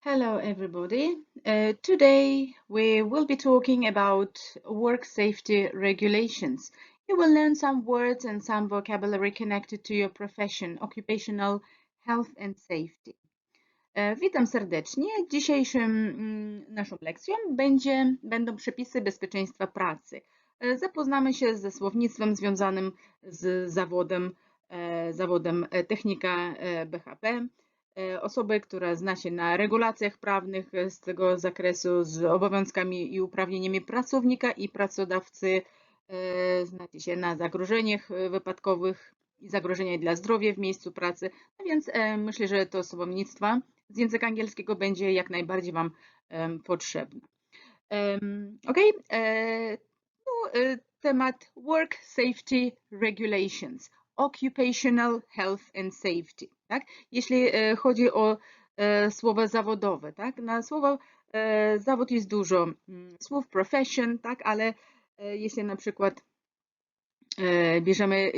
Hello, everybody. Today we will be talking about work safety regulations. You will learn some words and some vocabulary connected to your profession, occupational health and safety. Witam serdecznie. Dzisiejszym naszą lekcją będą przepisy bezpieczeństwa pracy. Zapoznamy się ze słownictwem związanym z zawodem technika BHP. Osoby, która zna się na regulacjach prawnych z tego zakresu, z obowiązkami i uprawnieniami pracownika i pracodawcy, znacie się na zagrożeniach wypadkowych i zagrożeniach dla zdrowia w miejscu pracy, no więc myślę, że to słownictwa z języka angielskiego będzie jak najbardziej Wam potrzebne. Ok, temat Work Safety Regulations, Occupational Health and Safety. Tak? Jeśli chodzi o słowa zawodowe, tak? Na słowo zawód jest dużo słów, profession, tak? Ale jeśli na przykład bierzemy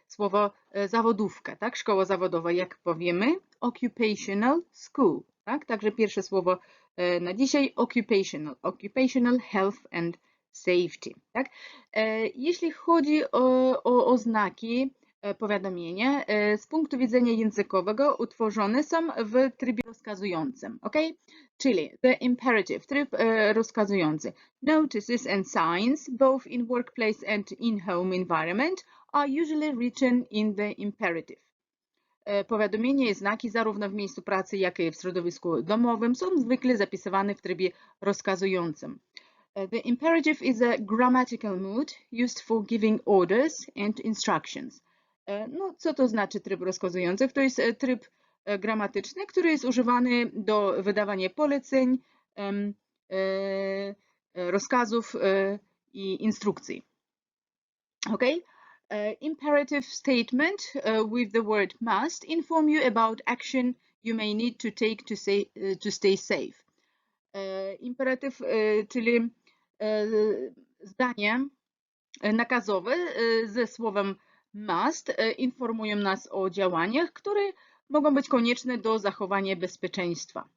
słowo zawodówka, tak? Szkoła zawodowa, jak powiemy, occupational school, tak? Także pierwsze słowo na dzisiaj occupational health and safety, tak? Jeśli chodzi o oznaki powiadomienia, z punktu widzenia językowego utworzone są w trybie rozkazującym, ok? Czyli the imperative, tryb rozkazujący. Notices and signs, both in workplace and in home environment, are usually written in the imperative. Powiadomienia i znaki zarówno w miejscu pracy, jak i w środowisku domowym są zwykle zapisywane w trybie rozkazującym. The imperative is a grammatical mood used for giving orders and instructions. No, co to znaczy tryb rozkazujący? To jest tryb gramatyczny, który jest używany do wydawania poleceń, rozkazów i instrukcji. Okay? Imperative statement with the word must inform you about action you may need to take to stay safe. Imperatyw, czyli zdanie nakazowe ze słowem must informują nas o działaniach, które mogą być konieczne do zachowania bezpieczeństwa.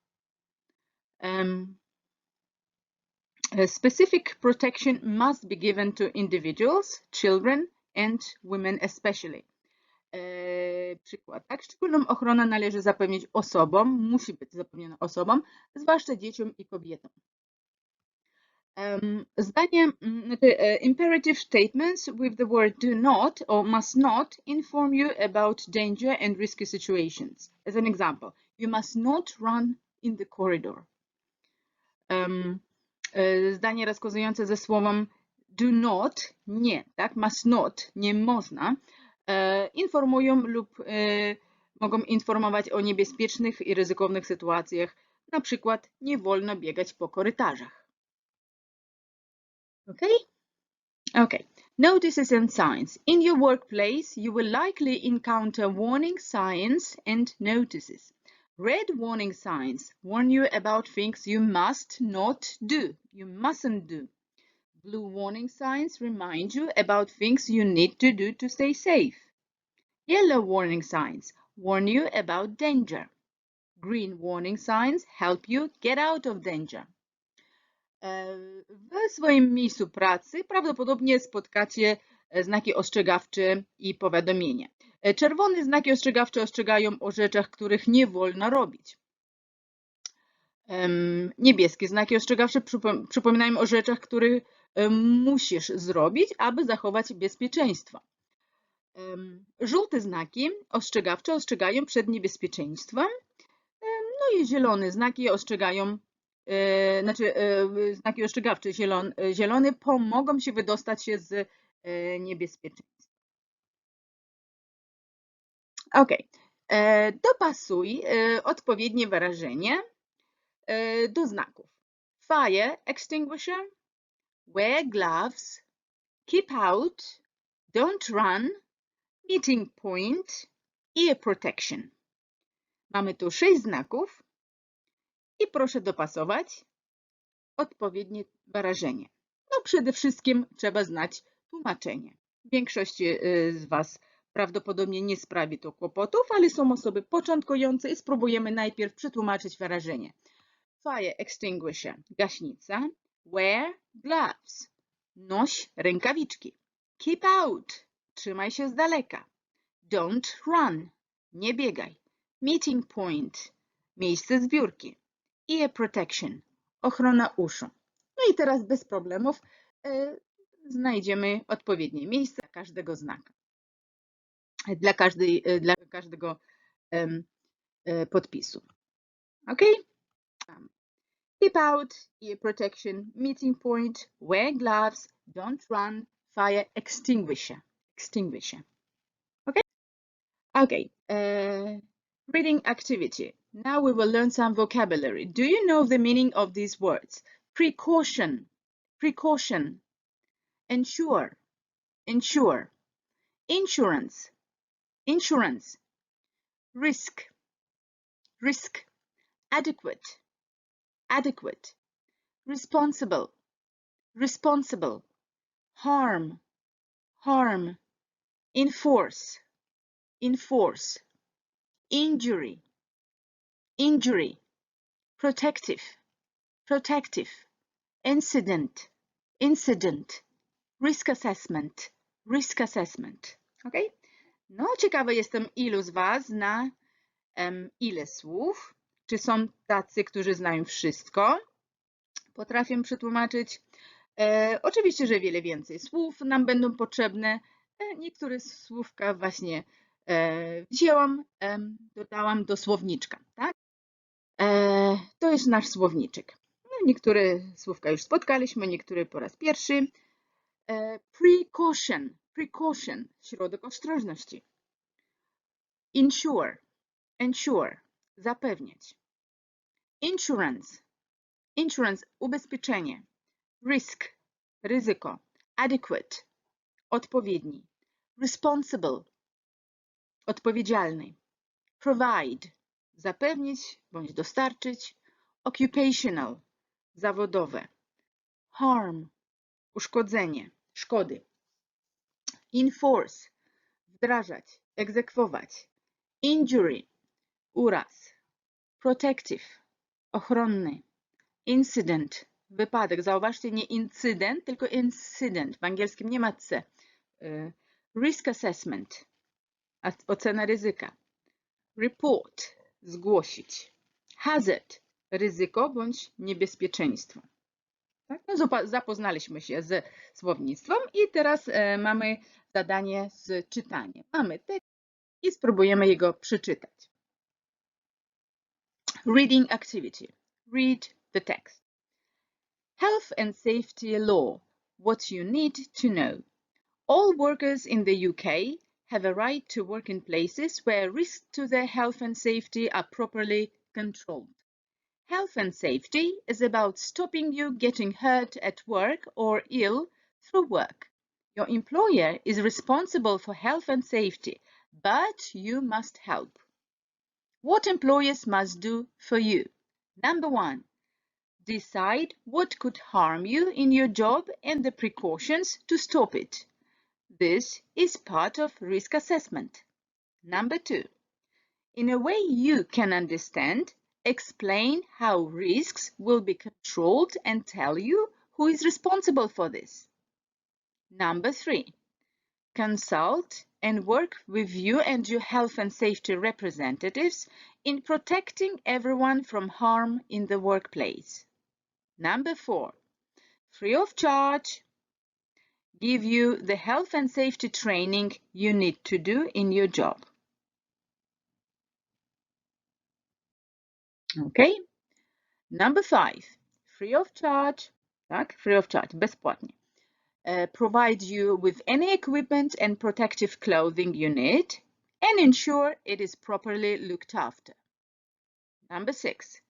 Specific protection must be given to individuals, children and women especially. Przykład, tak? Szczególną ochronę należy zapewnić osobom, musi być zapewniona osobom, zwłaszcza dzieciom i kobietom. Zdanie, imperative statements with the word do not or must not inform you about danger and risky situations. As an example, you must not run in the corridor. Zdanie rozkazujące ze słowem do not, nie, tak? Must not, nie można, informują lub mogą informować o niebezpiecznych i ryzykownych sytuacjach, na przykład nie wolno biegać po korytarzach. Okay. Notices and signs. In your workplace, you will likely encounter warning signs and notices. Red warning signs warn you about things you must not do, you mustn't do. Blue warning signs remind you about things you need to do to stay safe. Yellow warning signs warn you about danger. Green warning signs help you get out of danger. W swoim miejscu pracy prawdopodobnie spotkacie znaki ostrzegawcze i powiadomienia. Czerwone znaki ostrzegawcze ostrzegają o rzeczach, których nie wolno robić. Niebieskie znaki ostrzegawcze przypominają o rzeczach, które musisz zrobić, aby zachować bezpieczeństwo. Żółte znaki ostrzegawcze ostrzegają przed niebezpieczeństwem, no i zielone znaki ostrzegają, znaki ostrzegawcze zielone pomogą się wydostać się z niebezpieczeństwa. Ok, dopasuj odpowiednie wyrażenie do znaków. Fire extinguisher, wear gloves, keep out, don't run, meeting point, ear protection. Mamy tu 6 znaków i proszę dopasować odpowiednie wyrażenie. No przede wszystkim trzeba znać tłumaczenie. Większość z Was prawdopodobnie nie sprawi to kłopotów, ale są osoby początkujące i spróbujemy najpierw przetłumaczyć wyrażenie. fire extinguisher, gaśnica. Wear gloves, noś rękawiczki. Keep out, trzymaj się z daleka. Don't run, nie biegaj. Meeting point, miejsce zbiórki. Ear protection, ochrona uszu. No i teraz bez problemów znajdziemy odpowiednie miejsce dla każdego znaka. Dla każdego podpisu. Ok? Keep out, ear protection, meeting point, wear gloves, don't run, fire extinguisher. Okay? Okay. Reading activity. Now we will learn some vocabulary. Do you know the meaning of these words? Precaution, precaution. Ensure, ensure. Insurance, insurance. Risk, risk. Adequate, adequate. Responsible, responsible. Harm, harm. Enforce, enforce. Injury, injury. Protective, protective. Incident, incident. Risk assessment, risk assessment. Ok? No, ciekawa jestem, ilu z Was zna ile słów. Czy są tacy, którzy znają wszystko? Potrafię przetłumaczyć. Oczywiście, że wiele więcej słów nam będą potrzebne. Niektóre słówka właśnie wzięłam, dodałam do słowniczka. Tak? To jest nasz słowniczek. No, niektóre słówka już spotkaliśmy, niektóre po raz pierwszy. Precaution, precaution, środek ostrożności. Insure, ensure, zapewniać. Insurance, insurance, ubezpieczenie. Risk, ryzyko. Adequate, odpowiedni. Responsible, odpowiedzialny. Provide, zapewnić bądź dostarczyć. Occupational, zawodowe. Harm, uszkodzenie, szkody. Enforce, wdrażać, egzekwować. Injury, uraz. Protective, ochronny. Incident, wypadek. Zauważcie, nie incydent, tylko incident. W angielskim nie ma C. Risk assessment, ocena ryzyka. Report, zgłosić. Hazard, ryzyko bądź niebezpieczeństwo. Tak? No, zapoznaliśmy się z słownictwem i teraz mamy zadanie z czytaniem. Mamy tekst i spróbujemy jego przeczytać. Reading activity. Read the text. Health and safety law. What you need to know. All workers in the UK have a right to work in places where risks to their health and safety are properly controlled. Health and safety is about stopping you getting hurt at work or ill through work. Your employer is responsible for health and safety, but you must help. What employers must do for you. Number 1. Decide what could harm you in your job and the precautions to stop it. This is part of risk assessment. Number 2. In a way you can understand, explain how risks will be controlled and tell you who is responsible for this. Number 3. Consult and work with you and your health and safety representatives in protecting everyone from harm in the workplace. Number 4. Free of charge, give you the health and safety training you need to do in your job. Okay? Number 5. Free of charge, tak? Free of charge, bezpłatnie. Provide you with any equipment and protective clothing you need and ensure it is properly looked after. Number 6.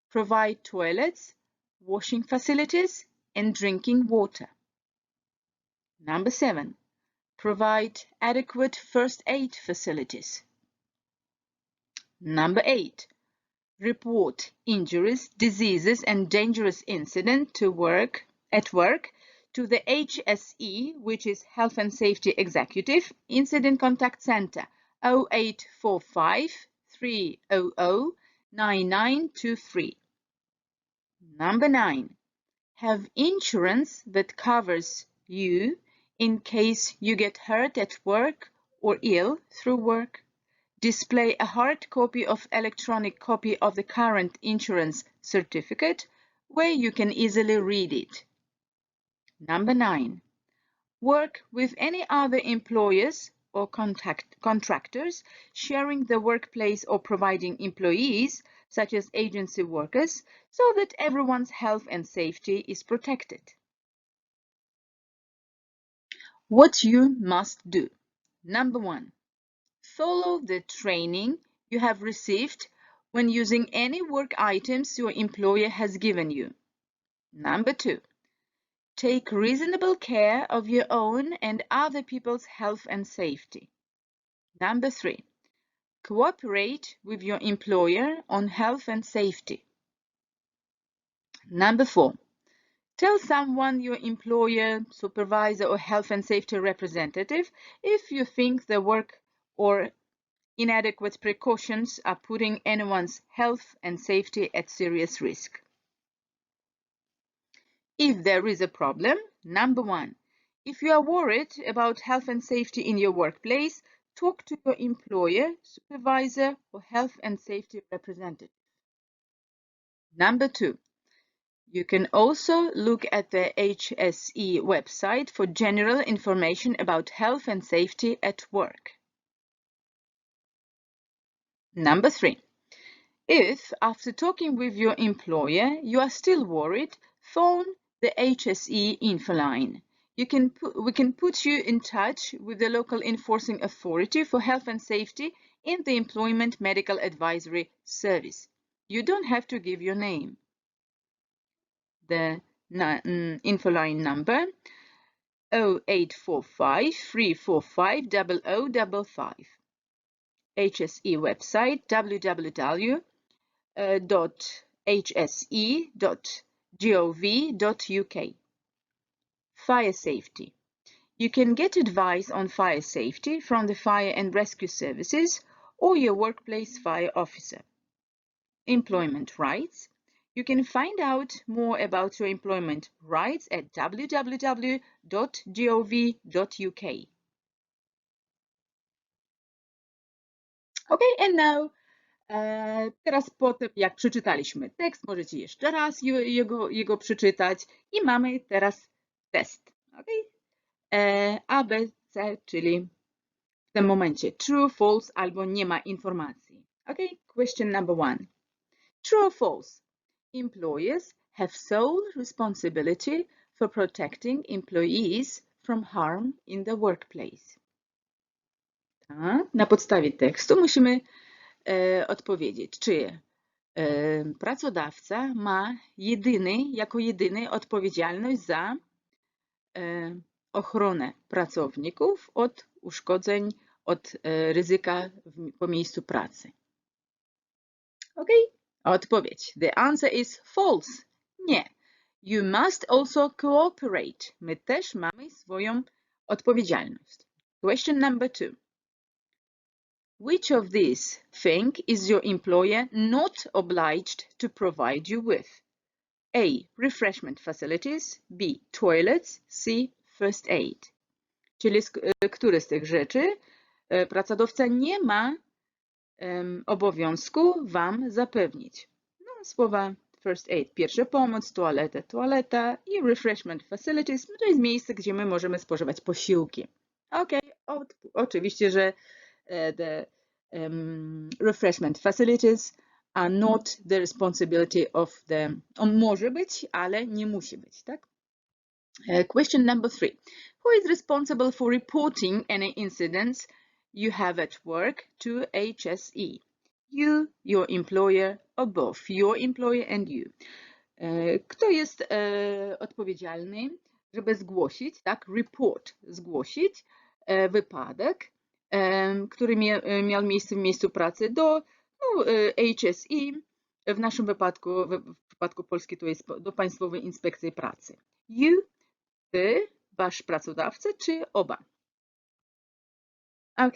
Provide toilets, washing facilities, and drinking water. Number 7. Provide adequate first aid facilities. Number 8. Report injuries, diseases, and dangerous incidents at work to the HSE, which is Health and Safety Executive, Incident Contact Center 0845 300 9923. Number 9. Have insurance that covers you in case you get hurt at work or ill through work. Display a hard copy of electronic copy of the current insurance certificate where you can easily read it. Number 9. Work with any other employers or contractors sharing the workplace or providing employees, such as agency workers, so that everyone's health and safety is protected. What you must do. Number 1. Follow the training you have received when using any work items your employer has given you. Number 2. Take reasonable care of your own and other people's health and safety. Number 3. Cooperate with your employer on health and safety. Number 4. Tell someone, your employer, supervisor, or health and safety representative, if you think the work or inadequate precautions are putting anyone's health and safety at serious risk. If there is a problem, number 1. If you are worried about health and safety in your workplace, talk to your employer, supervisor, or health and safety representative. Number 2. You can also look at the HSE website for general information about health and safety at work. Number 3. If, after talking with your employer, you are still worried, phone the HSE info line. We can put you in touch with the local enforcing authority for health and safety in the Employment Medical Advisory Service. You don't have to give your name. The info line number 0845 345 0055. HSE website www.hse.gov.uk. Fire safety. You can get advice on fire safety from the Fire and Rescue Services or your workplace fire officer. Employment rights. You can find out more about your employment rights at www.gov.uk. Okay, and now teraz po tym, jak przeczytaliśmy tekst, możecie jeszcze raz jego przeczytać i mamy teraz test. Okay? A, B, C, czyli w tym momencie true, false albo nie ma informacji. Okay? Question number 1. True or false? Employers have sole responsibility for protecting employees from harm in the workplace. Tak? Na podstawie tekstu musimy odpowiedzieć, czy pracodawca ma jako jedyny odpowiedzialność za ochronę pracowników od uszkodzeń, od ryzyka po miejscu pracy. Ok? Odpowiedź. The answer is false. Nie. You must also cooperate. My też mamy swoją odpowiedzialność. Question number 2. Which of these things is your employer not obliged to provide you with? A. Refreshment facilities. B. Toilets. C. First aid. Czyli które z tych rzeczy pracodawca nie ma obowiązku Wam zapewnić? No, słowa first aid, pierwsza pomoc, toaleta i refreshment facilities, to jest miejsce, gdzie my możemy spożywać posiłki. Ok, oczywiście, że the refreshment facilities are not the responsibility of the... On może być, ale nie musi być, tak? Question number 3. Who is responsible for reporting any incidents you have at work to HSE? You, your employer, or both your employer and you. Kto jest odpowiedzialny, żeby zgłosić, tak? Report, zgłosić wypadek, który miał miejsce w miejscu pracy do HSE, w naszym wypadku, w przypadku Polski to jest do Państwowej Inspekcji Pracy. You, ty, wasz pracodawca, czy oba? Ok,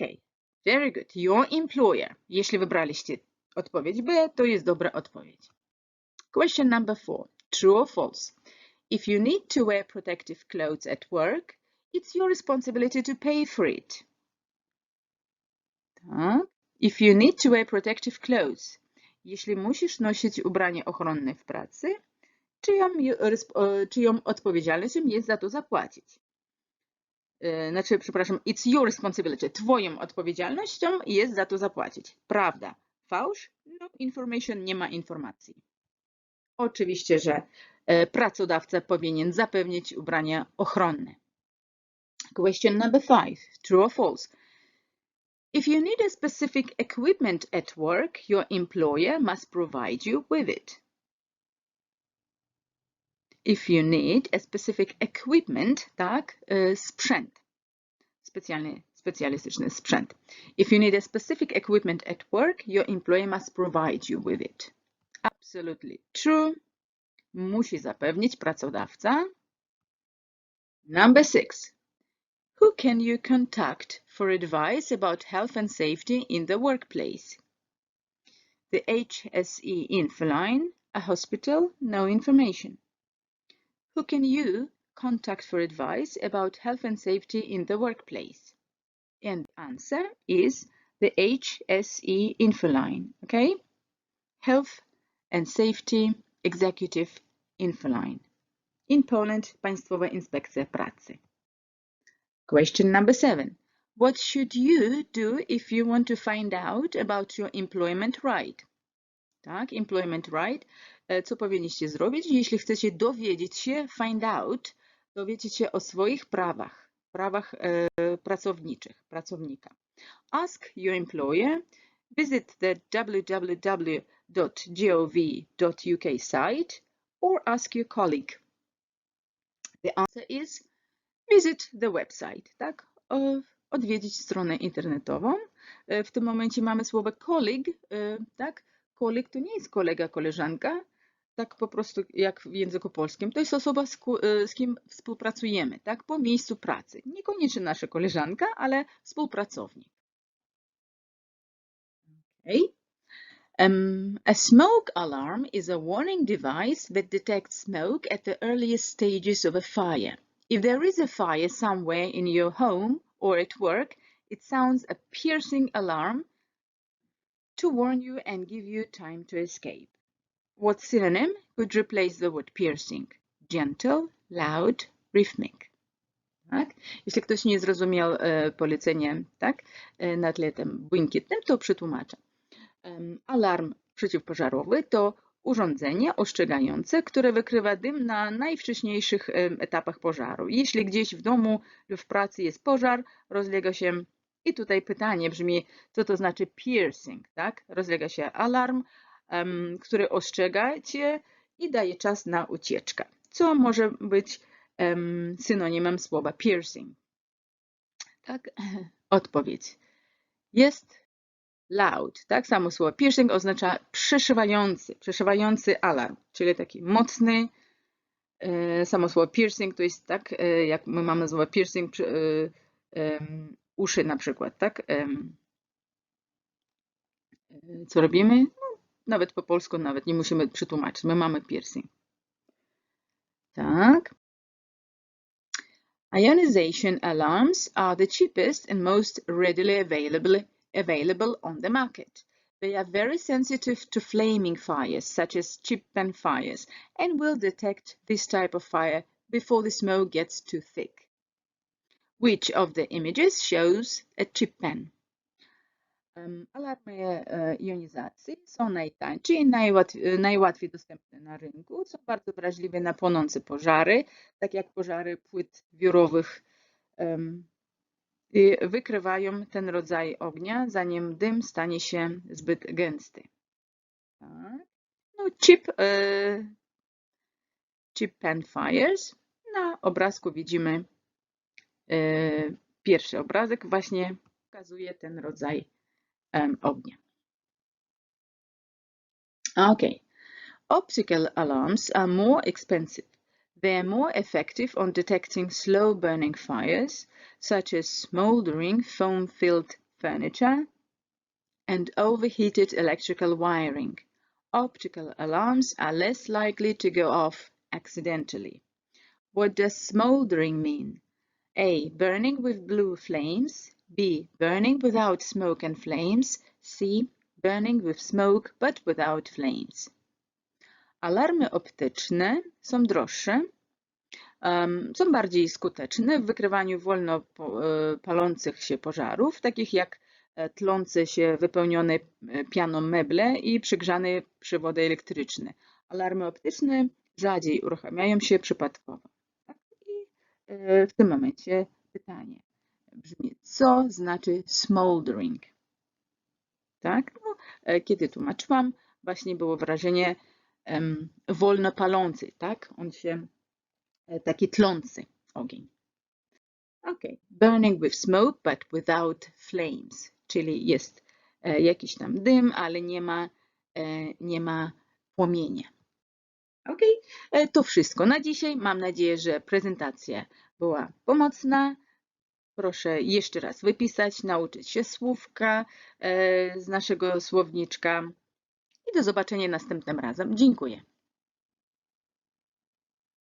very good. Your employer. Jeśli wybraliście odpowiedź B, to jest dobra odpowiedź. Question number 4. True or false? If you need to wear protective clothes at work, it's your responsibility to pay for it. Tak? If you need to wear protective clothes, jeśli musisz nosić ubranie ochronne w pracy, czyją odpowiedzialnością jest za to zapłacić? Znaczy, przepraszam, it's your responsibility. Twoją odpowiedzialnością jest za to zapłacić. Prawda. Fałsz? No information, nie ma informacji. Oczywiście, że pracodawca powinien zapewnić ubrania ochronne. Question number 5. True or false? If you need a specific equipment at work, your employer must provide you with it. If you need a specific equipment, tak, sprzęt, specjalistyczny sprzęt. If you need a specific equipment at work, your employer must provide you with it. Absolutely true. Musi zapewnić pracodawca. Number 6. Who can you contact for advice about health and safety in the workplace? The HSE infoline, a hospital, no information. Who can you contact for advice about health and safety in the workplace? And the answer is the HSE infoline, okay? Health and Safety Executive Infoline. In Poland, Państwowa Inspekcja Pracy. Question number 7. What should you do if you want to find out about your employment right? Tak, employment right. Co powinniście zrobić, jeśli chcecie dowiedzieć się, find out, dowiedzieć się o swoich prawach pracowniczych, pracownika. Ask your employer, visit the www.gov.uk site, or ask your colleague. The answer is visit the website, tak? Odwiedzić stronę internetową. W tym momencie mamy słowo colleague, tak? Colleague to nie jest kolega, koleżanka, tak po prostu jak w języku polskim. To jest osoba, z kim współpracujemy, tak? Po miejscu pracy. Niekoniecznie nasza koleżanka, ale współpracownik. Okay. A smoke alarm is a warning device that detects smoke at the earliest stages of a fire. If there is a fire somewhere in your home or at work, it sounds a piercing alarm to warn you and give you time to escape. What synonym could replace the word piercing? Gentle, loud, rhythmic. Tak? Jeśli ktoś nie zrozumiał polecenia, tak, na tle tym błękitnym, to przetłumaczę. Alarm przeciwpożarowy to urządzenie ostrzegające, które wykrywa dym na najwcześniejszych etapach pożaru. Jeśli gdzieś w domu lub w pracy jest pożar, rozlega się, i tutaj pytanie brzmi, co to znaczy piercing, tak? Rozlega się alarm, który ostrzega cię i daje czas na ucieczkę. Co może być synonimem słowa piercing? Tak? Odpowiedź jest loud, tak? Samo słowo piercing oznacza przeszywający alarm, czyli taki mocny. Samo słowo piercing to jest tak, jak my mamy słowo piercing, uszy na przykład, tak? Co robimy? Nawet po polsku nawet nie musimy przetłumaczyć. My mamy piercing. Tak. Ionization alarms are the cheapest and most readily available on the market. They are very sensitive to flaming fires, such as chip pan fires, and will detect this type of fire before the smoke gets too thick. Which of the images shows a chip pan? Alarmy jonizacji są najtańsze i najłatwiej dostępne na rynku. Są bardzo wrażliwe na płonące pożary, tak jak pożary płyt biurowych. I wykrywają ten rodzaj ognia, zanim dym stanie się zbyt gęsty. Tak. No, chip pan fires. Na obrazku widzimy pierwszy obrazek, właśnie pokazuje ten rodzaj ognia. Okay. Optical alarms are more expensive. They are more effective on detecting slow-burning fires, such as smoldering foam-filled furniture and overheated electrical wiring. Optical alarms are less likely to go off accidentally. What does smoldering mean? A. Burning with blue flames. B. Burning without smoke and flames. C. Burning with smoke but without flames. Alarmy optyczne są droższe, są bardziej skuteczne w wykrywaniu wolno palących się pożarów, takich jak tlące się wypełnione pianą meble i przygrzane przewody elektryczne. Alarmy optyczne rzadziej uruchamiają się przypadkowo. Tak? I w tym momencie pytanie brzmi, co znaczy smoldering? Tak? No, kiedy tłumaczyłam, właśnie było wrażenie wolno palący, tak? On się taki tlący ogień. Ok, burning with smoke but without flames, czyli jest jakiś tam dym, ale nie ma płomienia. Ok, to wszystko na dzisiaj. Mam nadzieję, że prezentacja była pomocna. Proszę jeszcze raz wypisać, nauczyć się słówka z naszego słowniczka i do zobaczenia następnym razem. Dziękuję.